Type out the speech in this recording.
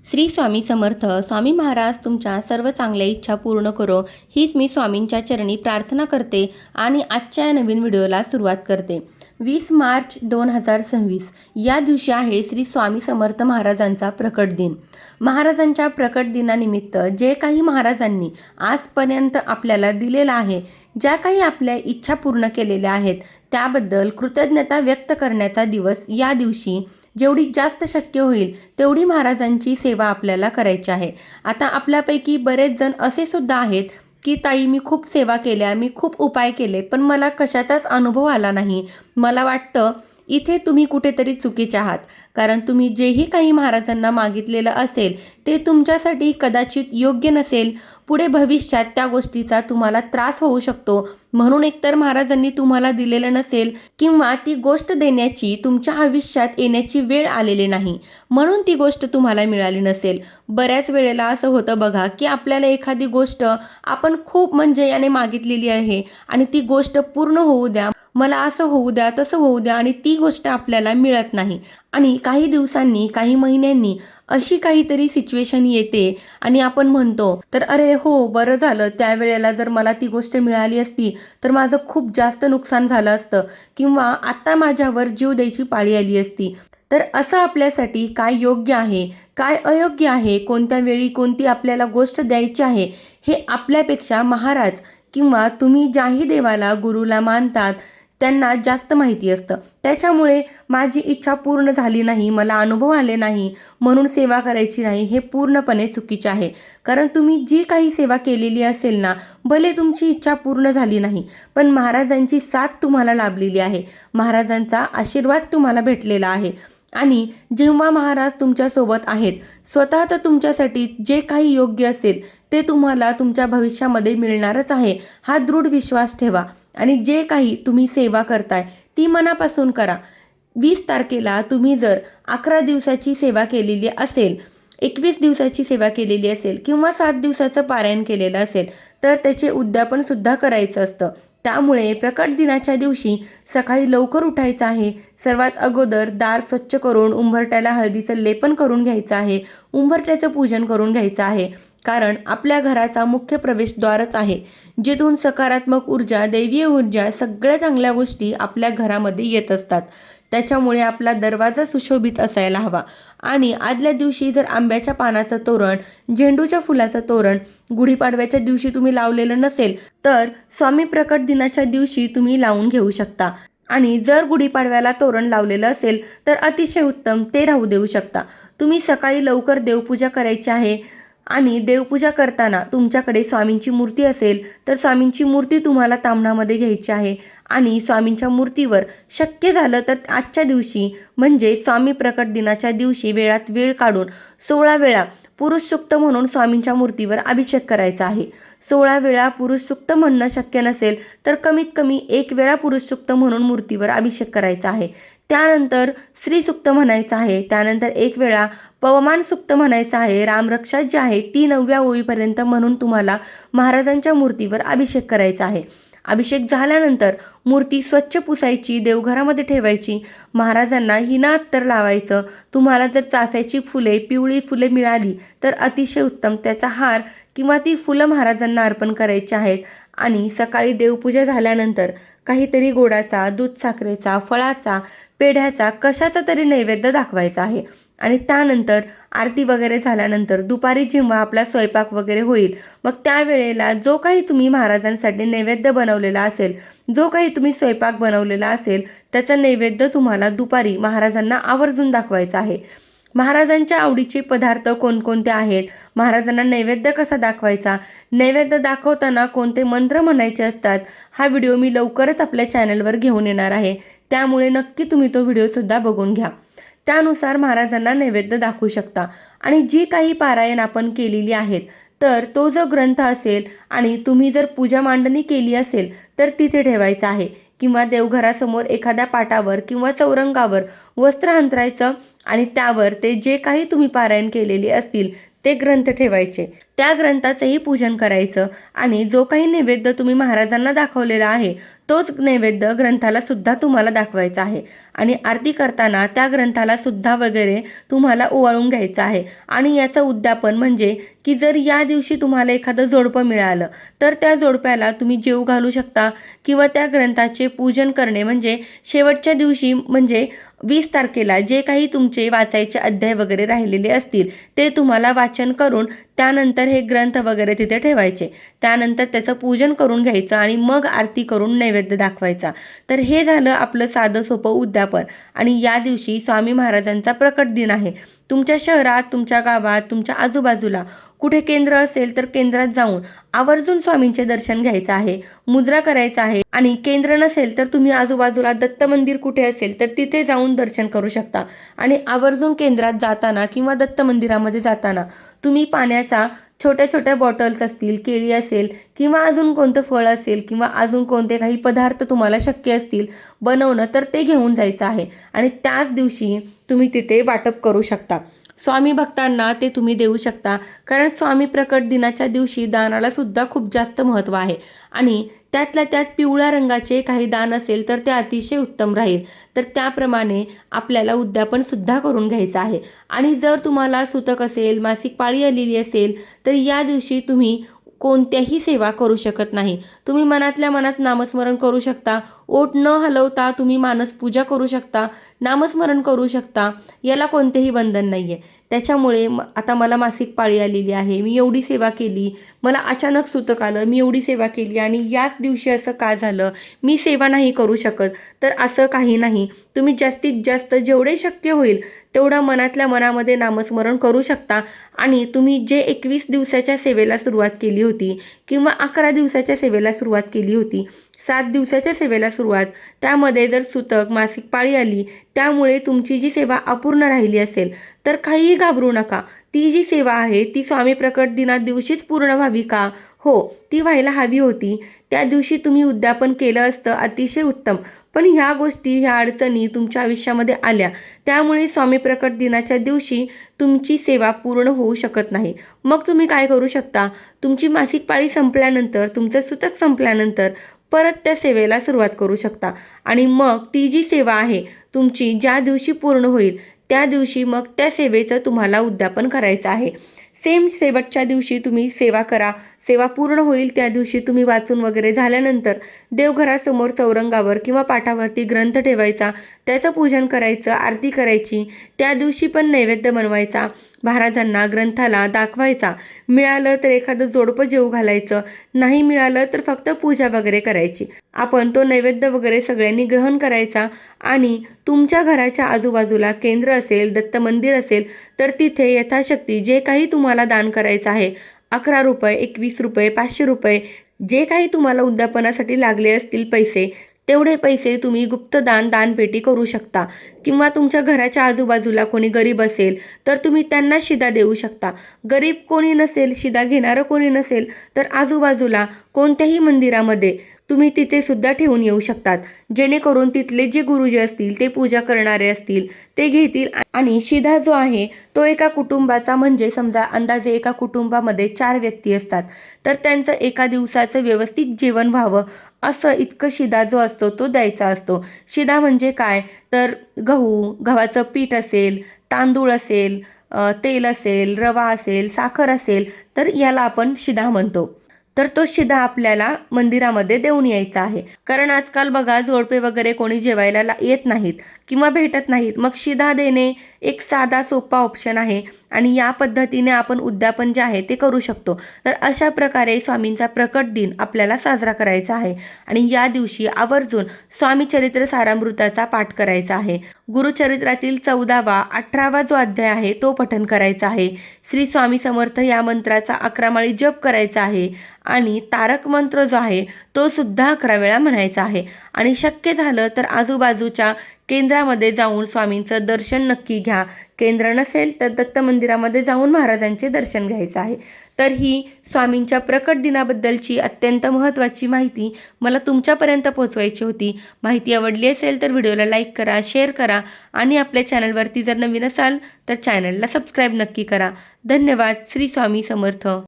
श्री स्वामी समर्थ. स्वामी महाराज तुमच्या सर्व चांगल्या इच्छा पूर्ण करो, हीच मी स्वामींच्या चरणी प्रार्थना करते आणि आजच्या या नवीन व्हिडिओला सुरुवात करते. 20 मार्च 2026 या दिवशी आहे श्री स्वामी समर्थ महाराजांचा प्रकट दिन. महाराजांच्या प्रकट दिनानिमित्त जे काही महाराजांनी आजपर्यंत आपल्याला दिलेलं आहे, ज्या काही आपल्या इच्छा पूर्ण केलेल्या आहेत, त्याबद्दल कृतज्ञता व्यक्त करण्याचा दिवस. या दिवशी जेवढी जास्त शक्य होईल तेवढी महाराजांची सेवा आपल्याला करायची आहे. आता आपल्यापैकी बरेच जण असे सुद्धा आहेत की ताई, मी खूप सेवा केल्या, मी खूप उपाय केले, पण मला कशाचाच अनुभव आला नाही. मला वाटतं इथे तुम्ही कुठेतरी चुकीचे आहात, कारण तुम्ही जेही काही महाराजांना मागितलेलं असेल ते तुमच्यासाठी कदाचित योग्य नसेल. पुढे भविष्यात त्या गोष्टीचा तुम्हाला त्रास होऊ शकतो, म्हणून एकतर महाराजांनी तुम्हाला दिलेलं नसेल किंवा ती गोष्ट देण्याची तुमच्या आयुष्यात येण्याची वेळ आलेली नाही, म्हणून ती गोष्ट तुम्हाला मिळाली नसेल. बऱ्याच वेळेला असं होतं बघा की आपल्याला एखादी गोष्ट आपण खूप याने मागितलेली आहे आणि ती गोष्ट पूर्ण होऊ द्या, मला असं होऊ द्या, तसं होऊ द्या, आणि ती गोष्ट आपल्याला मिळत नाही. आणि काही दिवसांनी, काही महिन्यांनी अशी काहीतरी सिच्युएशन येते आणि आपण म्हणतो तर अरे हो, बरं झालं, त्यावेळेला जर मला ती गोष्ट मिळाली असती तर माझं खूप जास्त नुकसान झालं असतं, किंवा आता माझ्यावर जीव द्यायची पाळी आली असती. तर असं आपल्यासाठी काय योग्य आहे, काय अयोग्य आहे, कोणत्या वेळी कोणती आपल्याला गोष्ट द्यायची आहे, हे आपल्यापेक्षा महाराज किंवा तुम्ही ज्याही देवाला, गुरुला मानतात त्यांना जास्त माहिती असतं. त्याच्यामुळे माझी इच्छा पूर्ण झाली नाही, मला अनुभव आले नाही, म्हणून सेवा करायची नाही, हे पूर्णपणे चुकीचे आहे. कारण तुम्ही जी काही सेवा केलेली असेल ना, भले तुमची इच्छा पूर्ण झाली नाही, पण महाराजांची साथ तुम्हाला लाभलेली आहे, महाराजांचा आशीर्वाद तुम्हाला भेटलेला आहे. आणि जेव्हा महाराज तुमच्यासोबत आहेत, स्वतः तर तुमच्यासाठी जे काही योग्य असेल ते तुम्हाला तुमच्या भविष्यामध्ये मिळणारच आहे, हा दृढ विश्वास ठेवा. आणि जे काही तुम्ही सेवा करताय ती मनापासून करा. 20 तारखेला तुम्ही जर 11 दिवसाची सेवा केलेली असेल, 21 दिवसाची सेवा केलेली असेल, किंवा 7 दिवसाचं पारायण केलेलं असेल, तर त्याचे उद्यापन सुद्धा करायचं असतं. त्यामुळे प्रकट दिनाच्या दिवशी सकाळी लवकर उठायचं आहे. सर्वात अगोदर दार स्वच्छ करून उंबरट्याला हळदीचं लेपन करून घ्यायचं आहे, उंबरट्याचं पूजन करून घ्यायचं आहे. कारण आपल्या घराचा मुख्य प्रवेशद्वारच आहे, जिथून सकारात्मक ऊर्जा, दैवीय ऊर्जा, सगळ्या चांगल्या गोष्टी आपल्या घरामध्ये येत असतात. त्याच्यामुळे आपला दरवाजा सुशोभित असायला हवा. आणि आदल्या दिवशी जर आंब्याच्या पानाचं तोरण, झेंडूच्या फुलाचं तोरण गुढीपाडव्याच्या दिवशी तुम्ही लावलेलं नसेल, तर स्वामी प्रकट दिनाच्या दिवशी तुम्ही लावून घेऊ शकता. आणि जर गुढीपाडव्याला तोरण लावलेलं असेल तर अतिशय उत्तम, ते राहू देऊ शकता. तुम्ही सकाळी लवकर देवपूजा करायची आहे. आणि देवपूजा करताना तुमच्याकडे स्वामींची मूर्ती असेल तर स्वामींची मूर्ती तुम्हाला ताम्हणामध्ये घ्यायची आहे. आणि स्वामींच्या मूर्तीवर शक्य झालं तर आजच्या दिवशी, म्हणजे स्वामी प्रकट दिनाच्या दिवशी, वेळात वेळ काढून 16 वेळा पुरुष सूक्त म्हणून स्वामींच्या मूर्तीवर अभिषेक करायचा आहे. 16 वेळा पुरुष सूक्त म्हणणं शक्य नसेल तर कमीत कमी 1 वेळा पुरुष सूक्त म्हणून मूर्तीवर अभिषेक करायचा आहे. त्यानंतर श्री सूक्त म्हणायचं आहे. त्यानंतर 1 वेळा पवमान सूक्त म्हणायचं आहे. रामरक्षा जी आहे ती 9व्या ओळीपर्यंत म्हणून तुम्हाला महाराजांच्या मूर्तीवर अभिषेक करायचा आहे. अभिषेक झाल्यानंतर मूर्ती स्वच्छ पुसायची, देवघरामध्ये ठेवायची, महाराजांना हिना अत्तर लावायचं. तुम्हाला जर चाफ्याची फुले, पिवळी फुले मिळाली तर अतिशय उत्तम, त्याचा हार किंवा ती फुलं महाराजांना अर्पण करायची आहेत. आणि सकाळी देवपूजा झाल्यानंतर काहीतरी गोडाचा, दूध साखरेचा, फळाचा, पेढ्याचा, कशाचा तरी नैवेद्य दाखवायचा आहे. आणि त्यानंतर आरती वगैरे झाल्यानंतर दुपारी जेव्हा आपला स्वयंपाक वगैरे होईल, मग त्यावेळेला जो काही तुम्ही महाराजांसाठी नैवेद्य बनवलेला असेल, जो काही तुम्ही स्वयंपाक बनवलेला असेल, त्याचा नैवेद्य तुम्हाला दुपारी महाराजांना आवर्जून दाखवायचा आहे. महाराजांच्या आवडीचे पदार्थ कोणकोणते आहेत, महाराजांना नैवेद्य कसा दाखवायचा, नैवेद्य दाखवताना कोणते मंत्र म्हणायचे असतात, हा व्हिडिओ मी लवकरच आपल्या चॅनलवर घेऊन येणार आहे. त्यामुळे नक्की तुम्ही तो व्हिडिओसुद्धा बघून घ्या. त्यानुसार महाराजांना नैवेद्य दाखवू शकता. आणि जी काही पारायण आपण केलेली आहेत, तर तो जो ग्रंथ असेल आणि तुम्ही जर पूजा मांडणी केली असेल तर तिथे ठेवायचा आहे, किंवा देवघरासमोर एखाद्या पाटावर किंवा चौरंगावर वस्त्र अंतरायचं आणि त्यावर ते जे काही तुम्ही पारायण केलेली असतील ते ग्रंथ ठेवायचे, त्या ग्रंथाचंही पूजन करायचं आणि जो काही नैवेद्य तुम्ही महाराजांना दाखवलेला आहे तोच नैवेद्य ग्रंथाला सुद्धा तुम्हाला दाखवायचा आहे आणि आरती करताना त्या ग्रंथाला सुद्धा वगैरे तुम्हाला ओवाळून घ्यायचं आहे. आणि याचं उद्यापन म्हणजे की जर या दिवशी तुम्हाला एखादं जोडपं मिळालं तर त्या जोडप्याला तुम्ही जेवू घालू शकता किंवा त्या ग्रंथाचे पूजन करणे म्हणजे शेवटच्या दिवशी म्हणजे 20 तारखेला जे काही तुमचे वाचायचे अध्याय वगैरे राहिलेले असतील ते तुम्हाला वाचन करून त्यानंतर हे ग्रंथ वगैरे तिथे ठेवायचे, त्यानंतर त्याचं पूजन करून घ्यायचं आणि मग आरती करून नैवेद्य दाखवायचा. तर हे झालं आपलं साधं सोपं उद्यापन. आणि या दिवशी स्वामी महाराजांचा प्रकट दिन आहे. तुमच्या शहरात, तुमच्या गावात, तुमच्या आजूबाजूला कुठे केंद्र असेल तर केंद्रात जाऊन आवर्जून स्वामींचे दर्शन घ्यायचं आहे, मुजरा करायचा आहे. आणि केंद्र नसेल तर तुम्ही आजूबाजूला दत्त मंदिर कुठे असेल तर तिथे जाऊन दर्शन करू शकता. आणि आवर्जून केंद्रात जाताना किंवा दत्त मंदिरामध्ये जाताना तुम्ही पाण्याचा छोट्या छोट्या बॉटल्स असतील, केळी असेल किंवा अजून कोणतं फळ असेल किंवा अजून कोणते काही पदार्थ तुम्हाला शक्य असतील बनवणं तर ते घेऊन जायचं आहे आणि त्याच दिवशी तुम्ही तिथे वाटप करू शकता. स्वामी भक्तांना ते तुम्ही देऊ शकता, कारण स्वामी प्रकट दिनाच्या दिवशी दानाला सुद्धा खूप जास्त महत्त्व आहे. आणि त्यातल्या त्यात पिवळ्या रंगाचे काही दान असेल तर ते अतिशय उत्तम राहील. तर त्याप्रमाणे आपल्याला उद्यापन सुद्धा करून घ्यायचं आहे. आणि जर तुम्हाला सुतक असेल, मासिक पाळी आलेली असेल तर या दिवशी तुम्ही कोणत्याही सेवा करू शकत नाही. तुम्ही मनातल्या मनात नामस्मरण करू शकता, ओठ न हलवता तुम्ही मानस पूजा करू शकता, नामस्मरण करू शकता, याला कोणतेही बंधन नाही आहे. त्याच्यामुळे आता मला मासिक पाळी आलेली आहे, मी एवढी सेवा केली, मला अचानक सुतक आलं, मी एवढी सेवा केली आणि याच दिवशी असं का झालं, मी सेवा नाही करू शकत, तर असं काही नाही. तुम्ही जास्तीत जास्त जेवढे शक्य होईल तेवढं मनातल्या मनामध्ये नामस्मरण करू शकता. आणि तुम्ही जे 21 दिवसाच्या सेवेला सुरुवात केली होती किंवा 11 दिवसाच्या सेवेला सुरुवात केली होती, 7 दिवसाच्या सेवेला सुरुवात, त्यामध्ये जर सुतक, मासिक पाळी आली, त्यामुळे तुमची जी सेवा अपूर्ण राहिली असेल तर काहीही घाबरू नका. ती जी सेवा आहे ती स्वामी प्रकट दिना दिवशीच पूर्ण व्हावी का? हो, ती व्हायला हवी होती. त्या दिवशी तुम्ही उद्यापन केलं असतं, अतिशय उत्तम. पण ह्या गोष्टी, ह्या अडचणी तुमच्या आयुष्यामध्ये आल्या, त्यामुळे स्वामी प्रकट दिनाच्या दिवशी तुमची सेवा पूर्ण होऊ शकत नाही. मग तुम्ही काय करू शकता? तुमची मासिक पाळी संपल्यानंतर, तुमचं सुतक संपल्यानंतर परत त्या सेवेला सुरुवात करू शकता. आणि मग ती जी सेवा आहे तुमची ज्या दिवशी पूर्ण होईल त्या दिवशी मग त्या सेवेचं तुम्हाला उद्यापन करायचं आहे. सेम शेवटच्या दिवशी तुम्ही सेवा करा. सेवा पूर्ण होईल त्या दिवशी तुम्ही वाचून वगैरे झाल्यानंतर देवघरासमोर चौरंगावर किंवा पाटावरती ग्रंथ ठेवायचा, त्याचं पूजन करायचं, आरती करायची. त्या दिवशी पण नैवेद्य बनवायचा, महाराजांना, ग्रंथाला दाखवायचा. मिळालं तर एखादं जोडपं जेवू घालायचं, नाही मिळालं तर फक्त पूजा वगैरे करायची. आपण तो नैवेद्य वगैरे सगळ्यांनी ग्रहण करायचा. आणि तुमच्या घराच्या आजूबाजूला केंद्र असेल, दत्त मंदिर असेल तर तिथे यथाशक्ती जे काही तुम्हाला दान करायचं आहे, 11 रुपये, 21 रुपये, 500 रुपये, जे काही तुम्हाला उद्यापनासाठी लागले असतील पैसे, तेवढे पैसे तुम्ही गुप्तदान, दानपेटी करू शकता. किंवा तुमच्या घराच्या आजूबाजूला कोणी गरीब असेल तर तुम्ही त्यांना शिदा देऊ शकता. गरीब कोणी नसेल, शिदा घेणारं कोणी नसेल तर आजूबाजूला कोणत्याही मंदिरामध्ये तुम्ही तिथे सुद्धा ठेवून येऊ शकतात, जेणेकरून तिथले जे गुरुजी असतील, ते पूजा करणारे असतील, ते घेतील. आणि शिधा जो आहे तो एका कुटुंबाचा, म्हणजे समजा अंदाजे एका कुटुंबामध्ये 4 व्यक्ती असतात तर त्यांचं एका दिवसाचं व्यवस्थित जेवण व्हावं असं इतकं शिधा जो असतो तो द्यायचा असतो. शिधा म्हणजे काय तर गव्हाचं पीठ असेल, तांदूळ असेल, तेल असेल, रवा असेल, साखर असेल तर याला आपण शिधा म्हणतो. तर तो शिधा आपल्याला मंदिरामध्ये देऊन यायचा आहे. कारण आजकाल बघा जोडपे वगैरे कोणी जेवायला येत नाहीत किंवा भेटत नाहीत, मग शिधा देणे एक साधा सोपा ऑप्शन आहे आणि या पद्धतीने आपण उद्यापन जे आहे ते करू शकतो. तर अशा प्रकारे स्वामींचा प्रकट दिन आपल्याला साजरा करायचा आहे. आणि या दिवशी आवर्जून स्वामी चरित्र सारामृताचा पाठ करायचा आहे. गुरुचरित्रातील 14वा 18वा जो अध्याय आहे तो पठण करायचा आहे. श्री स्वामी समर्थ या मंत्राचा 11 माळी जप करायचा आहे. आणि तारक मंत्र जो आहे तो सुद्धा 11 वेळा म्हणायचा आहे. आणि शक्य झालं तर आजूबाजूच्या केंद्रामध्ये जाऊन स्वामींचं दर्शन नक्की घ्या. केंद्र नसेल तर दत्त मंदिरामध्ये जाऊन महाराजांचे दर्शन घ्यायचं आहे. तर ही स्वामींच्या प्रकट दिनाबद्दलची अत्यंत महत्त्वाची माहिती मला तुमच्यापर्यंत पोहोचवायची होती. माहिती आवडली असेल तर व्हिडिओला लाईक करा, शेअर करा आणि आपल्या चॅनलवरती जर नवीन असाल तर चॅनलला सबस्क्राईब नक्की करा. धन्यवाद. श्री स्वामी समर्थ.